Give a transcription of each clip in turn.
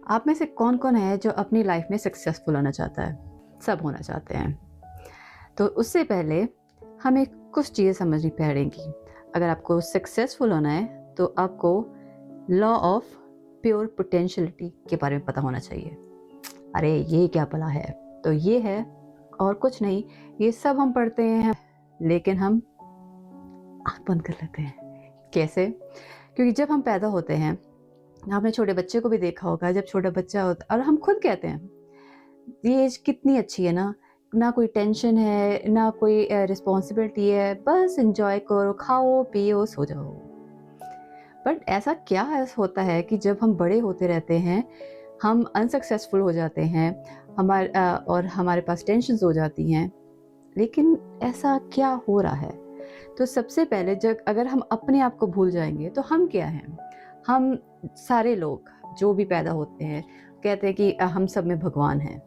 आप में से कौन-कौन है जो अपनी लाइफ में सक्सेसफुल होना चाहता है? सब होना चाहते हैं। तो उससे पहले हमें कुछ चीज़ें समझनी पड़ेंगी। अगर आपको सक्सेसफुल होना है तो आपको लॉ ऑफ प्योर पोटेंशियलिटी के बारे में पता होना चाहिए। अरे! ये क्या भला है? तो ये है और कुछ नहीं, ये सब हम पढ़ते हैं लेकिन हम आँख बंद कर लेते हैं। कैसे? क्योंकि जब हम पैदा होते हैं, आपने छोटे बच्चे को भी देखा होगा, जब छोटा बच्चा होता और हम खुद कहते हैं, ये एज कितनी अच्छी है ना कोई टेंशन है, ना कोई रिस्पॉन्सिबिलिटी है, बस एन्जॉय करो, खाओ, पियो, सो जाओ। बट ऐसा क्या होता है कि जब हम बड़े होते रहते हैं, हम अनसक्सेसफुल हो जाते हैं, और हमारे पास टेंशन्स हो जाती हैं, लेकिन ऐसा क्या हो रहा है? तो सबसे पहले जब अगर हम अपने आप को भूल जाएँगे, तो हम क्या हैं? हम सारे लोग जो भी पैदा होते हैं, कहते हैं कि हम सब में भगवान हैं।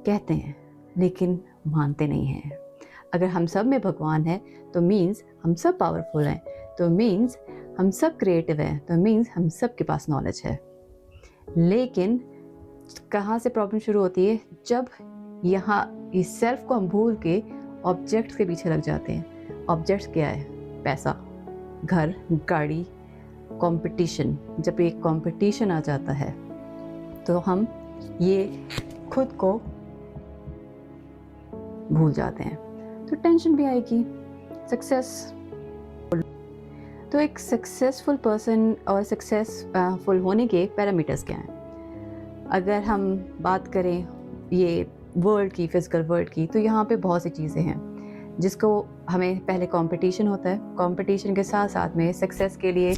कहते हैं, लेकिन मानते नहीं हैं। अगर हम सब में भगवान है, तो मीन्स हम सब पावरफुल हैं, तो मीन्स हम सब क्रिएटिव हैं, तो मीन्स हम सब के पास नॉलेज है। लेकिन कहाँ से प्रॉब्लम शुरू होती है? जब यहाँ इस सेल्फ को हम भूल के ऑब्जेक्ट्स के पीछे लग जाते हैं। ऑब्जेक्ट्स क्या है? पैसा, घर, गाड़ी, कंपटीशन। जब एक कंपटीशन आ जाता है, तो हम ये खुद को भूल जाते हैं, तो टेंशन भी आएगी। सक्सेस तो एक सक्सेसफुल पर्सन और सक्सेसफुल होने के पैरामीटर्स क्या हैं? अगर हम बात करें ये वर्ल्ड की, फिजिकल वर्ल्ड की, तो यहाँ पे बहुत सी चीज़ें हैं जिसको हमें पहले कंपटीशन होता है। कंपटीशन के साथ साथ में सक्सेस के लिए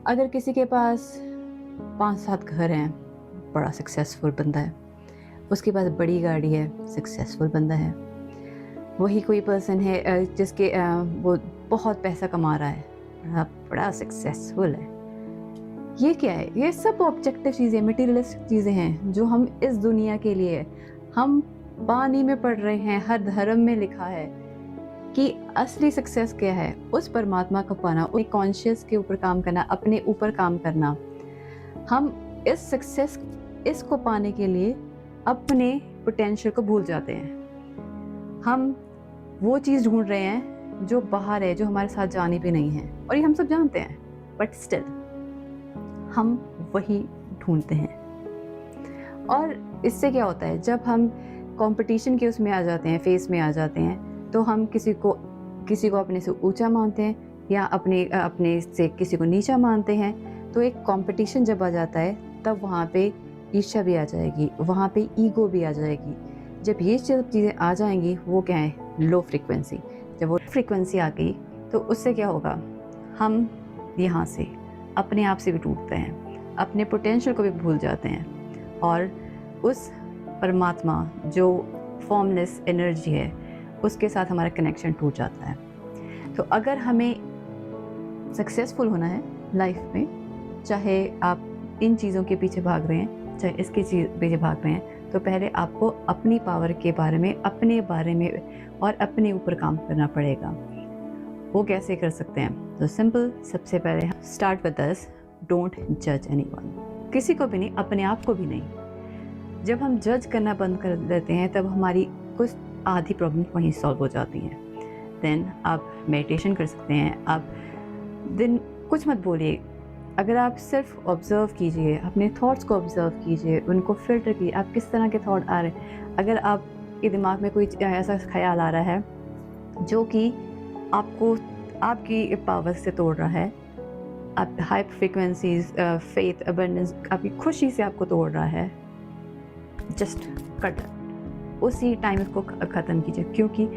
अगर किसी के पास 5-7 घर हैं, बड़ा सक्सेसफुल बंदा है। उसके पास बड़ी गाड़ी है, सक्सेसफुल बंदा है। वही कोई पर्सन है जिसके वो बहुत पैसा कमा रहा है, बड़ा सक्सेसफुल है। ये क्या है? ये सब ऑब्जेक्टिव चीज़ें, मटेरियलिस्टिक चीज़ें हैं जो हम इस दुनिया के लिए है। हम पानी में पढ़ रहे हैं, हर धर्म में लिखा है कि असली सक्सेस क्या है? उस परमात्मा को पाना, उस कॉन्शियस के ऊपर काम करना, अपने ऊपर काम करना। हम इस सक्सेस इसको पाने के लिए अपने पोटेंशियल को भूल जाते हैं। हम वो चीज़ ढूँढ रहे हैं जो बाहर है, जो हमारे साथ जानी भी नहीं है, और ये हम सब जानते हैं, बट स्टिल हम वही ढूँढते हैं। और इससे क्या होता है, जब हम कंपटीशन के उसमें आ जाते हैं, फेस में आ जाते हैं, तो हम किसी को अपने से ऊँचा मानते हैं या अपने से किसी को नीचा मानते हैं। तो एक कंपटीशन जब आ जाता है, तब वहाँ पे ईर्ष्या भी आ जाएगी, वहाँ पे ईगो भी आ जाएगी। जब ये सब चीज़ें आ जाएंगी, वो क्या है? Low frequency. जब वो फ्रीक्वेंसी आ गई, तो उससे क्या होगा? हम यहाँ से अपने आप से भी टूटते हैं, अपने पोटेंशियल को भी भूल जाते हैं, और उस परमात्मा जो फॉर्मलेस एनर्जी है, उसके साथ हमारा कनेक्शन टूट जाता है। तो अगर हमें सक्सेसफुल होना है लाइफ में, चाहे आप इन चीज़ों के पीछे भाग रहे हैं, चाहे इसके पीछे भाग रहे हैं, तो पहले आपको अपनी पावर के बारे में, अपने बारे में और अपने ऊपर काम करना पड़ेगा। वो कैसे कर सकते हैं? तो सिंपल, सबसे पहले स्टार्ट विद दिस, डोंट जज एनीवन। किसी को भी नहीं, अपने आप को भी नहीं। जब हम जज करना बंद कर देते हैं, तब हमारी कुछ आधी प्रॉब्लम वहीं सॉल्व हो जाती हैं। देन आप मेडिटेशन कर सकते हैं। आप दिन कुछ मत बोलिए। अगर आप सिर्फ ऑब्ज़र्व कीजिए, अपने थॉट्स को ऑब्ज़र्व कीजिए, उनको फ़िल्टर कीजिए, आप किस तरह के थॉट आ रहे हैं। अगर आपके दिमाग में कोई ऐसा ख़्याल आ रहा है जो कि आपको आपकी पावर से तोड़ रहा है, आप हाई फ्रीक्वेंसीज़, फ़ेथ, अबंडेंस, आपकी खुशी से आपको तोड़ रहा है, जस्ट कट इट। उसी टाइम उसको ख़त्म कीजिए, क्योंकि